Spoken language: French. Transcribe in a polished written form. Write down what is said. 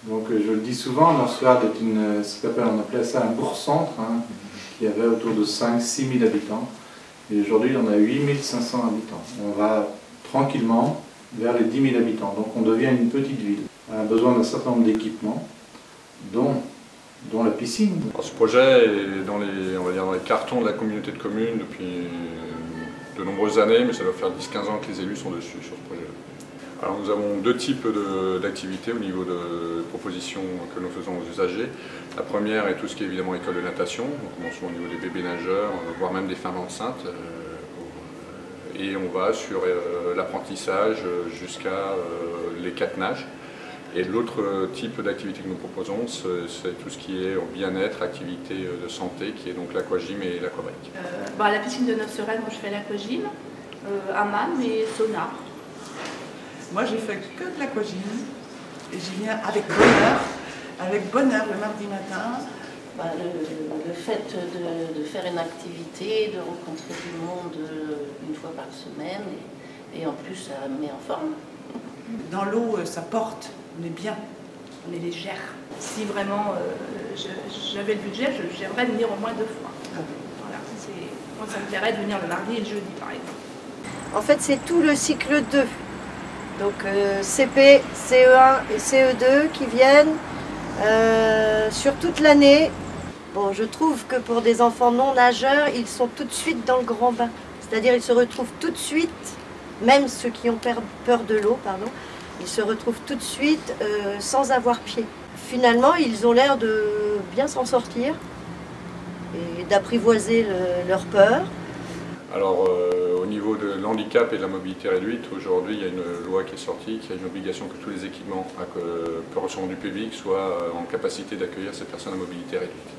Donc je le dis souvent, Norswerd est on appelait ça un bourg-centre, hein, qui avait autour de 5-6 000 habitants. Et aujourd'hui, on a 8 500 habitants. On va tranquillement vers les 10 000 habitants. Donc on devient une petite ville. On a besoin d'un certain nombre d'équipements, dont la piscine. Alors, ce projet est dans les cartons de la communauté de communes depuis de nombreuses années, mais ça doit faire 10-15 ans que les élus sont dessus sur ce projet. Alors nous avons deux types d'activités au niveau de propositions que nous faisons aux usagers. La première est tout ce qui est évidemment école de natation, donc on commence au niveau des bébés nageurs, voire même des femmes enceintes. Et on va sur l'apprentissage jusqu'à les 4 nages. Et l'autre type d'activité que nous proposons, c'est tout ce qui est bien-être, activité de santé, qui est donc l'aquagym et l'aquabike. À la piscine de Norswerd, moi je fais l'aquagym, hammam et sauna. Moi j'ai fait que de l'aquagym et j'y viens avec bonheur le mardi matin. Le fait de faire une activité, de rencontrer du monde une fois par semaine et en plus ça me met en forme. Dans l'eau ça porte, on est bien, on est légère. Si vraiment j'avais le budget, j'aimerais venir au moins 2 fois. Voilà, moi ça me plairait de venir le mardi et le jeudi par exemple. En fait c'est tout le cycle 2. Donc CP, CE1 et CE2 qui viennent sur toute l'année. Bon, je trouve que pour des enfants non nageurs, ils sont tout de suite dans le grand bain. C'est-à-dire ils se retrouvent tout de suite, même ceux qui ont peur de l'eau, ils se retrouvent tout de suite sans avoir pied. Finalement, ils ont l'air de bien s'en sortir et d'apprivoiser leur peur. Alors au niveau de l'handicap et de la mobilité réduite, aujourd'hui il y a une loi qui est sortie qui a une obligation que tous les équipements que peut recevoir du public soient en capacité d'accueillir ces personnes à mobilité réduite.